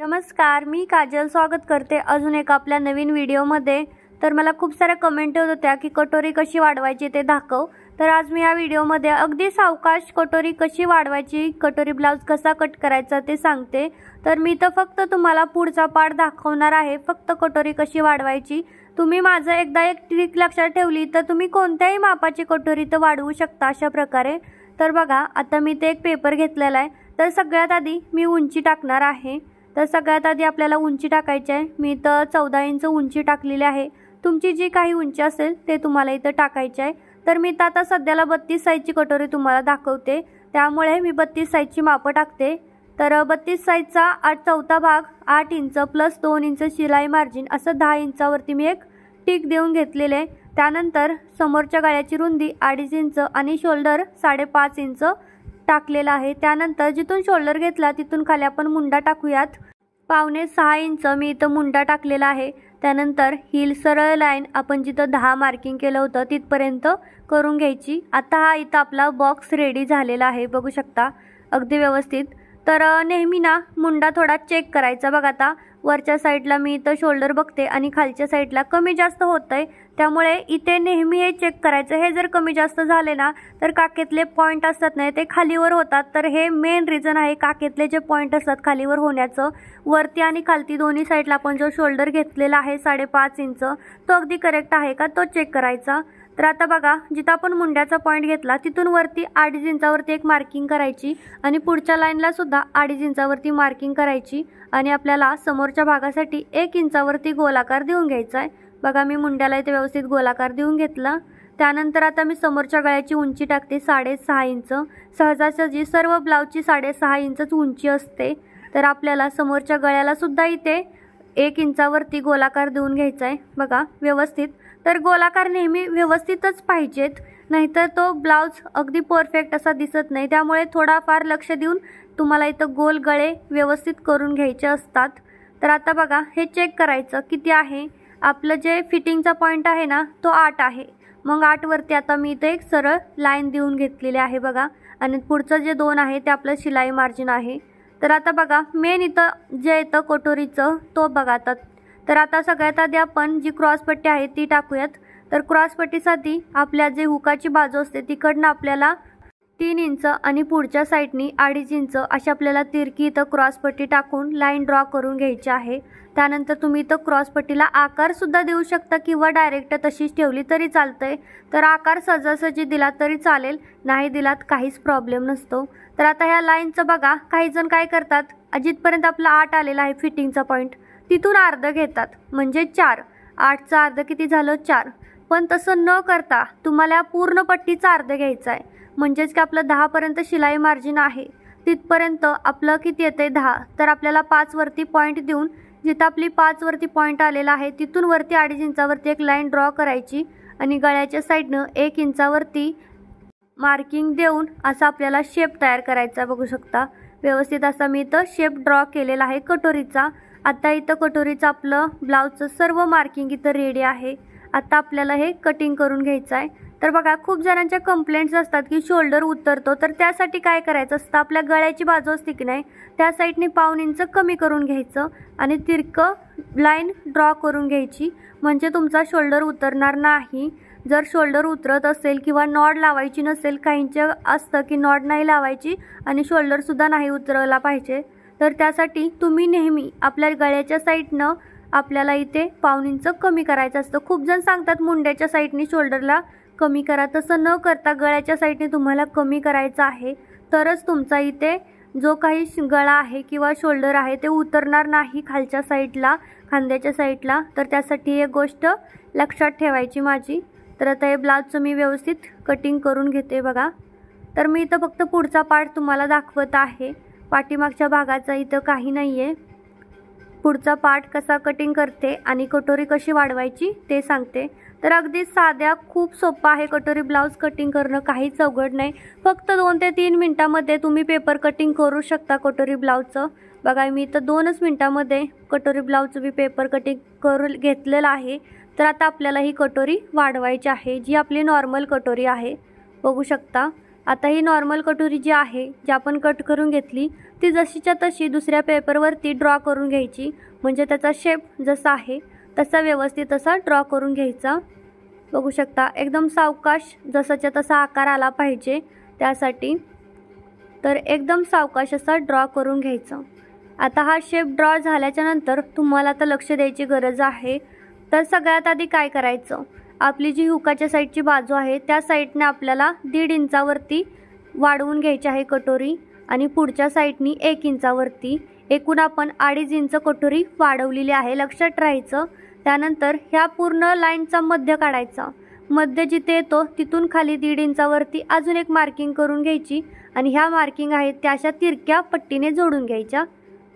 नमस्कार, मी काजल स्वागत करते अजून एक आपल्या नवीन व्हिडिओमध्ये। तर मला खूप साऱ्या कमेंट होत होत्या की कटोरी कशी वाढवायची ते दाखव। तर आज मी या व्हिडिओमध्ये अगदी सावकाश कटोरी कशी वाढवायची, कटोरी ब्लाउज कसा कट करायचा ते सांगते। तर मी तर फक्त तुम्हाला पुढचा पार्ट दाखवणार आहे, फक्त कटोरी कशी वाढवायची। तुम्ही माझं एकदा एक ट्रिक लक्षात ठेवली तर तुम्ही कोणत्याही मापाची कटोरी तर वाढवू शकता अशा प्रकारे। तर बघा, आता मी ते एक पेपर घेतलेला आहे। तर सगळ्यात आधी मी उंची टाकणार आहे। तर सगळ्यात आधी आपल्याला उंची टाकायची आहे। मी तर 14 इंच उंची टाकलेली आहे। तुमची जी काही उंची असेल ते तुम्हाला इथं टाकायची आहे। तर मी आता सध्याला 32 साईजची कटोरी तुम्हाला दाखवते, त्यामुळे मी 32 साईजची माप टाकते। तर 32 साईजचा चौथा भाग 8 इंच प्लस 2 इंच शिलाई मार्जिन असं 10 इंचावरती मी एक टिक देऊन घेतलेले आहे। त्यानंतर समोरच्या गळ्याची रुंदी 2.5 इंच आणि शोल्डर 5.5 इंच टाकलेला आहे। त्यानंतर जिथून शोल्डर घेतला तिथून खाली आपण मुंडा टाकूयात। 5.5 इंच मी इथं मुंडा टाकलेला आहे। त्यानंतर हील सरळ लाईन आपण जिथं 10 मार्किंग केलं होतं तिथपर्यंत करून घ्यायची। आता हा इथं आपला बॉक्स रेडी झालेला आहे, बघू शकता अगदी व्यवस्थित। तर नेहमी ना मुंडा थोडा चेक करायचा। बघा, आता वरच्या साईडला मी इथं शोल्डर बघते आणि खालच्या साईडला कमी जास्त होतंय, त्यामुळे इथे नेहमी हे चेक करायचं। हे जर कमी जास्त झाले ना तर काखेतले पॉईंट असतात नाही ते खालीवर होतात। तर हे मेन रिझन आहे काखेतले जे पॉईंट असतात खालीवर होण्याचं। वरती आणि खालती दोन्ही साईडला आपण जो शोल्डर घेतलेला आहे 5.5 इंच तो अगदी करेक्ट आहे का तो चेक करायचा। तर आता बघा, जिथं आपण मुंड्याचा पॉईंट घेतला तिथून वरती 2.5 इंचावरती एक मार्किंग करायची आणि पुढच्या लाईनला सुद्धा 2.5 इंचावरती मार्किंग करायची आणि आपल्याला समोरच्या भागासाठी 1 इंचावरती गोलाकार देऊन घ्यायचा आहे। बघा, मी मुंड्याला इथे व्यवस्थित गोलाकार देऊन घेतला। त्यानंतर आता मी समोरच्या गळ्याची उंची टाकते 6.5 इंच। सहजासहजी सर्व ब्लाउजची 6.5 इंचच उंची असते। तर आपल्याला समोरच्या गळ्याला सुद्धा इथे 1 इंचावरती गोलाकार देऊन घ्यायचा आहे। बघा व्यवस्थित, तर गोलाकार नेहमी व्यवस्थितच पाहिजेत, नाहीतर तो ब्लाउज अगदी परफेक्ट असा दिसत नाही। त्यामुळे थोडाफार लक्ष देऊन तुम्हाला इथं गोल गळे व्यवस्थित करून घ्यायचे असतात। तर आता बघा, हे चेक करायचं किती आहे। आपलं जे फिटिंगचा पॉईंट आहे ना तो 8 आहे। मग 8 वरती आता मी इथे एक सरळ लाईन देऊन घेतलेली आहे बघा, आणि पुढचं जे 2 आहे ते आपलं शिलाई मार्जिन आहे। तर आता बघा, मेन इथं जे येतं कटोरीचं तो बघा आता। तर आता सगळ्यात आधी आपण जी क्रॉसपट्टी आहे ती टाकूयात। तर क्रॉसपट्टीसाठी आपल्या जे हुकाची बाजू असते तिकडनं आपल्याला 3 इंच आणि पुढच्या साईडनी 2.5 इंच अशी आपल्याला तिरकी इथं क्रॉसपट्टी टाकून लाईन ड्रॉ करून घ्यायची आहे। त्यानंतर तुम्ही इथं क्रॉसपट्टीला आकार सुद्धा देऊ शकता किंवा डायरेक्ट तशीच ठेवली तरी चालतंय। तर आकार सहजासहजी दिला तरी चालेल, नाही दिलात काहीच प्रॉब्लेम नसतो। तर आता ह्या लाईनचं बघा, काही जण काय करतात, जिथपर्यंत आपला 8 आलेला आहे फिटिंगचा पॉईंट तिथून अर्ध घेतात, म्हणजे 4। 8चा अर्ध किती झालं, 4। पण तसं न करता तुम्हाला पूर्ण पट्टीचा अर्ध घ्यायचा आहे, म्हणजेच की आपलं 10 पर्यंत शिलाई मार्जिन आहे तिथपर्यंत आपलं किती येते 10। तर आपल्याला 5 वरती पॉईंट देऊन जिथं आपली 5 वरती पॉईंट आलेला आहे तिथून वरती 2.5 इंचावरती एक लाईन ड्रॉ करायची आणि गळ्याच्या साईडनं 1 इंचावरती मार्किंग देऊन असा आपल्याला शेप तयार करायचा। बघू शकता व्यवस्थित असा मी इथं शेप ड्रॉ केलेला आहे कटोरीचा। आता इथं कटोरीचं आपलं ब्लाउजचं सर्व मार्किंग इथं रेडी आहे। आता आपल्याला हे कटिंग करून घ्यायचं आहे। तर बघा, खूप जणांच्या कंप्लेंट्स असतात की शोल्डर उतरतो, तर त्यासाठी काय करायचं असतं, आपल्या गळ्याची बाजू असते की नाही त्या साईडने 1.5 इंच कमी करून घ्यायचं आणि तिरकं लाईन ड्रॉ करून घ्यायची, म्हणजे तुमचा शोल्डर उतरणार नाही। जर शोल्डर उतरत असेल किंवा नॉड लावायची नसेल, काहींचं असतं की नॉड नाही लावायची आणि शोल्डरसुद्धा नाही उतरवला पाहिजे, तर त्यासाठी तुम्ही नेहमी आपल्या गळ्याच्या साईडनं आपल्याला इथे 1.5 इंच कमी करायचं असतं। खूप जण सांगतात मुंड्याच्या साईडने शोल्डरला कमी करा, तसं न करता गळ्याच्या साईडने तुम्हाला कमी करायचं आहे, तरच तुमचा इथे जो काही गळा आहे किंवा शोल्डर आहे ते उतरणार नाही खालच्या साईडला, खांद्याच्या साईडला। तर त्यासाठी एक गोष्ट लक्षात ठेवायची माझी। तर आता हे ब्लाउजचं मी व्यवस्थित कटिंग करून घेते बघा। तर मी इथं फक्त पुढचा पार्ट तुम्हाला दाखवत आहे, पाठीमागच्या भागाचा इथं काही नाही आहे। पुढचा पार्ट कसा कटिंग करते आणि कटोरी कशी वाढवायची ते सांगते। तर अगदी साध्या, खूप सोपं आहे कटोरी ब्लाउज कटिंग करणं, काहीच अवघड नाही। फक्त 2 ते 3 मिनिटांमध्ये तुम्ही पेपर कटिंग करू शकता कटोरी ब्लाउजचं। बघा, मी इथं 2च मिनिटांमध्ये कटोरी ब्लाउजचं मी पेपर कटिंग करून घेतलेलं आहे। तर आता आपल्याला ही कटोरी वाढवायची आहे, जी आपली नॉर्मल कटोरी आहे, बघू शकता। आता ही नॉर्मल कटोरी जी आहे जी आपण कट करून घेतली ती जशीच्या तशी दुसऱ्या पेपरवरती ड्रॉ करून घ्यायची, म्हणजे त्याचा शेप जसा आहे तसा व्यवस्थित असा ड्रॉ करून घ्यायचा। बघू शकता एकदम सावकाश जसाच्या तसा आकार आला पाहिजे त्यासाठी, तर एकदम सावकाश असा ड्रॉ करून घ्यायचा। आता हा शेप ड्रॉ झाल्याच्या नंतर तुम्हाला आता लक्ष द्यायची गरज आहे। तर सगळ्यात आधी काय करायचं, आपली जी हुकाच्या साईडची बाजू आहे त्या साईडने आपल्याला 1.5 इंचावरती वाढवून घ्यायची आहे कटोरी आणि पुढच्या साईडनी 1 इंचावरती, एकूण आपण 2.5 इंच कटोरी वाढवलेली आहे, लक्षात राहायचं। त्यानंतर ह्या पूर्ण लाईनचा मध्य काढायचा, मध्य जिथे येतो तिथून खाली 1.5 इंचावरती अजून एक मार्किंग करून घ्यायची आणि ह्या मार्किंग आहेत त्या अशा तिरक्या पट्टीने जोडून घ्यायच्या।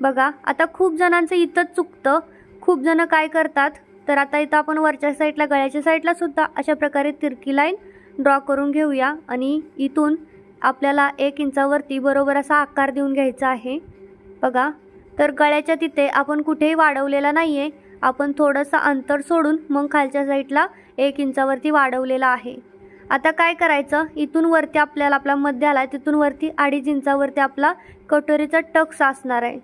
बघा आता खूप जणांचं इथंच चुकतं, खूप जण काय करतात तर आता इथं आपण वरच्या साईडला गळ्याच्या साईडला सुद्धा अशा प्रकारे तिरकी लाईन ड्रॉ करून घेऊया आणि इथून आपल्याला 1 इंचावरती बरोबर असा आकार देऊन घ्यायचा आहे। बघा तर गळ्याच्या तिथे आपण कुठेही वाढवलेला नाही आहे, आपण थोडंसं अंतर सोडून मग खालच्या साईडला 1 इंचावरती वाढवलेला आहे। आता काय करायचं, इथून वरती आपल्याला आपला मध्य आला तिथून वरती 2.5 इंचावरती आपला कटोरीचा टक्स असणार आहे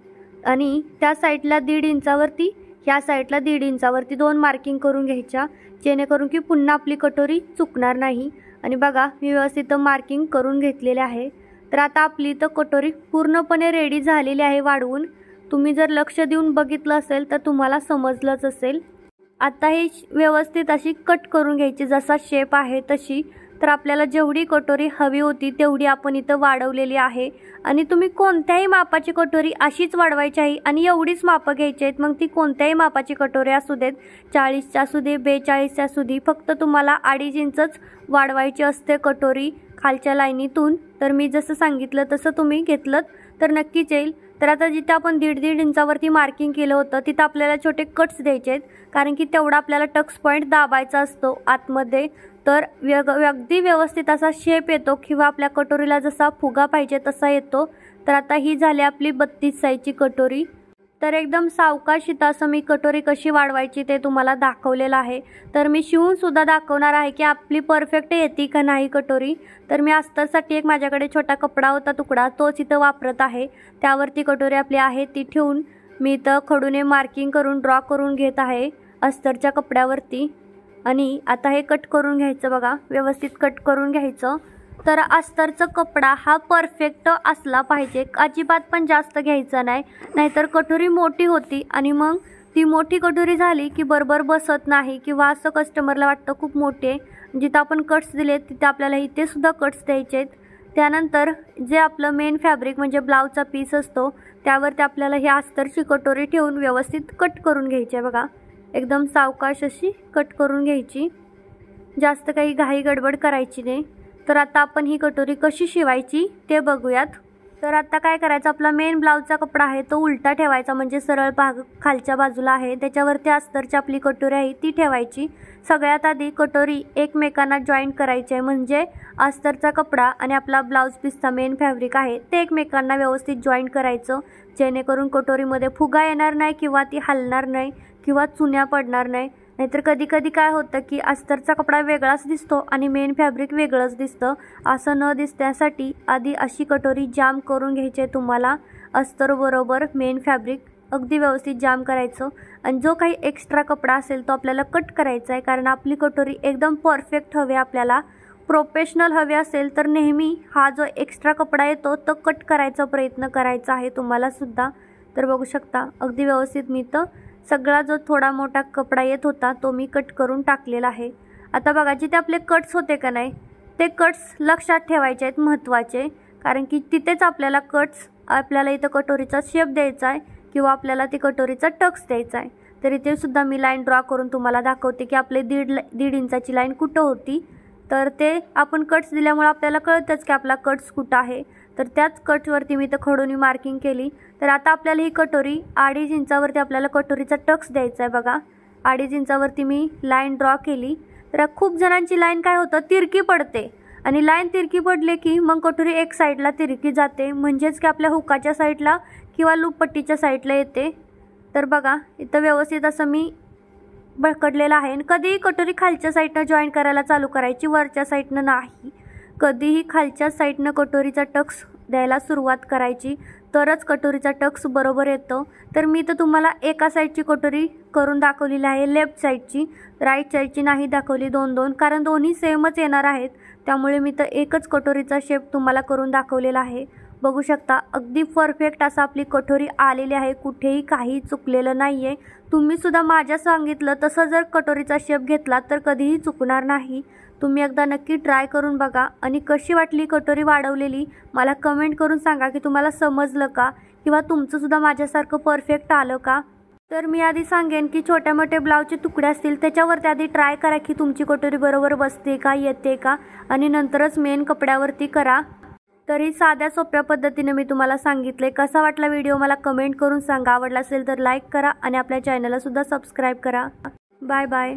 आणि त्या साईडला 1.5 इंचावरती ह्या साईडला 1.5 इंचावरती 2 मार्किंग करून घ्यायच्या, जेणेकरून की पुन्हा आपली कटोरी चुकणार नाही। आणि बघा मी व्यवस्थित मार्किंग करून घेतलेले आहे। तर आता आपली इथं कटोरी पूर्णपणे रेडी झालेली आहे वाढवून। तुम्ही जर लक्ष देऊन बघितलं असेल तर तुम्हाला समजलंच असेल। आता ही व्यवस्थित अशी कट करून घ्यायची जसा शेप आहे तशी। तर आपल्याला जेवढी कटोरी हवी होती तेवढी आपण इथं वाढवलेली आहे आणि तुम्ही कोणत्याही मापाची कटोरी अशीच वाढवायची आहे आणि एवढीच मापं घ्यायची आहेत, मग ती कोणत्याही मापाची कटोरी असू देत, 40ची असू दे 42ची असू दे, फक्त तुम्हाला 2.5 इंचच वाढवायची असते कटोरी खालच्या लाईनीतून। तर मी जसं सांगितलं तसं तुम्ही घेतलं तर नक्कीच येईल। तर आता जिथे आपण 1.5 इंचावरती मार्किंग केलं होतं तिथं आपल्याला छोटे कट्स द्यायचे आहेत, कारण की तेवढा आपल्याला टक्स पॉईंट दाबायचा असतो आतमध्ये, तर अगदी व्यवस्थित असा शेप येतो किंवा आपल्या कटोरीला जसा फुगा पाहिजे तसा येतो। तर आता ही झाली आपली 32 साईजची कटोरी। तर एकदम सावकाश इथं असं मी कटोरी कशी वाढवायची ते तुम्हाला दाखवलेलं आहे। तर मी शिवून सुद्धा दाखवणार आहे की आपली परफेक्ट येते का नाही कटोरी। तर मी अस्तरसाठी एक माझ्याकडे छोटा कपडा होता तुकडा, तोच इथं वापरत आहे, त्यावरती कटोरी आपली आहे ती ठेवून मी इथं खडूने मार्किंग करून ड्रॉ करून घेत आहे अस्तरच्या कपड्यावरती आणि आता हे कट करून घ्यायचं। बघा व्यवस्थित कट करून घ्यायचं। तर अस्तरचा कपडा हा परफेक्ट असला पाहिजे, अजिबात पण जास्त घ्यायचा नाही, नाहीतर कटोरी मोठी होती आणि मग ती मोठी कटोरी झाली की बरोबर बसत नाही किंवा असं कस्टमरला वाटतं खूप मोठे आहे। जिथं आपण कट्स दिलेत तिथे आपल्याला इथे सुद्धा कट्स द्यायचे आहेत। त्यानंतर जे आपलं मेन फॅब्रिक म्हणजे ब्लाऊजचा पीस असतो त्यावरती आपल्याला ही अस्तरची कटोरी ठेवून व्यवस्थित कट करून घ्यायची आहे। बघा एकदम सावकाश अशी कट करून घ्यायची, जास्त काही घाई गडबड करायची नाही। तर आता आपण ही कटोरी कशी शिवायची ते बघूयात। तर आता काय करायचं, आपला मेन ब्लाऊजचा कपडा आहे तो उलटा ठेवायचा, म्हणजे सरळ भाग खालच्या बाजूला आहे त्याच्यावरती अस्तरची आपली कटोरी आहे ती ठेवायची। सगळ्यात आधी कटोरी एकमेकांना जॉईंट करायची आहे, म्हणजे अस्तरचा कपडा आणि आपला ब्लाऊज पीसचा मेन फॅब्रिक आहे ते एकमेकांना व्यवस्थित जॉईंट करायचं, जेणेकरून कटोरीमध्ये फुगा येणार नाही किंवा ती हलणार नाही किंवा चुन्या पडणार नाही। नाहीतर कधी कधी काय होतं की अस्तरचा कपडा वेगळाच दिसतो आणि मेन फॅब्रिक वेगळंच दिसतं, असं न दिसण्यासाठी आधी अशी कटोरी जाम करून घ्यायची आहे तुम्हाला। अस्तर बरोबर मेन फॅब्रिक अगदी व्यवस्थित जाम करायचं आणि जो काही एक्स्ट्रा कपडा असेल तो आपल्याला कट करायचा आहे, कारण आपली कटोरी एकदम परफेक्ट हवी आपल्याला। प्रोफेशनल हवे असेल तर नेहमी हा जो एक्स्ट्रा कपडा येतो तो कट करायचा प्रयत्न करायचा आहे तुम्हाला सुद्धा। तर बघू शकता अगदी व्यवस्थित मी तर सगळा जो थोडा मोठा कपडा येत होता तो मी कट करून टाकलेला आहे। आता बघा जिथे आपले कट्स होते का नाही ते कट्स लक्षात ठेवायचे आहेत महत्त्वाचे, कारण की तिथेच आपल्याला कट्स आपल्याला इथं कटोरीचा शेप द्यायचा आहे किंवा आपल्याला ती कटोरीचा टक्स द्यायचा आहे। तर इथे सुद्धा मी लाईन ड्रॉ करून तुम्हाला दाखवते की आपले 1.5 इंचाची लाईन कुठं होती। तर ते आपण कट्स दिल्यामुळे आपल्याला कळतंच की आपला कट्स कुठं आहे। तर त्याच कटवरती मी तर खडूनी मार्किंग केली। तर आता आपल्याला ही कटोरी 2.5 इंचावरती आपल्याला कटोरीचा टक्स द्यायचा आहे। बघा 2.5 इंचावरती मी लाईन ड्रॉ केली। तर खूप जणांची लाईन काय होतं तिरकी पडते आणि लाईन तिरकी पडले की मग कटोरी एक साईडला तिरकी जाते, म्हणजेच की आपल्या हुकाच्या साईडला किंवा लूपपट्टीच्या साईडला येते। तर बघा इथं व्यवस्थित असं मी भडकडलेलं आहे। कधीही कटोरी खालच्या साईडनं जॉईन करायला चालू करायची, वरच्या साईडनं नाही, कधीही खालच्या साईडनं कटोरीचा टक्स द्यायला सुरुवात करायची, तरच कटोरीचा टक्स बरोबर येतो। तर मी तर तुम्हाला एका साईडची कटोरी करून दाखवलेली आहे, लेफ्ट साईडची, राईट साईडची नाही दाखवली दोन दोन, कारण दोन्ही सेमच येणार आहेत। त्यामुळे मी तर एकच कटोरीचा शेप तुम्हाला करून दाखवलेला आहे। बघू शकता अगदी परफेक्ट असा आपली कटोरी आलेली आहे, कुठेही काही चुकलेलं नाहीये। तुम्ही सुद्धा माझ्या सांगितलं तसं जर कटोरीचा शेप घेतला तर कधीही चुकणार नाही। तुम्ही एकदा नक्की ट्राय करून बघा आणि कशी वाटली कटोरी वाढवलेली मला कमेंट करून सांगा की तुम्हाला समजलं का, किंवा तुमचं सुद्धा माझ्यासारखं परफेक्ट आलं का। तर मी आधी सांगेन की छोट्या मोठे ब्लाऊजचे तुकडे असतील त्याच्यावरती आधी ट्राय करा की तुमची कटोरी बरोबर बसते का, येते का, आणि नंतरच मेन कपड्यावरती करा। तरी साध्या सोप्या पद्धतीने मी तुम्हाला सांगितले। कसा वाटला व्हिडिओ मला कमेंट करून सांगा। आवडला असेल तर लाईक करा आणि आपल्या चॅनलला सुद्धा सबस्क्राईब करा। Bye bye.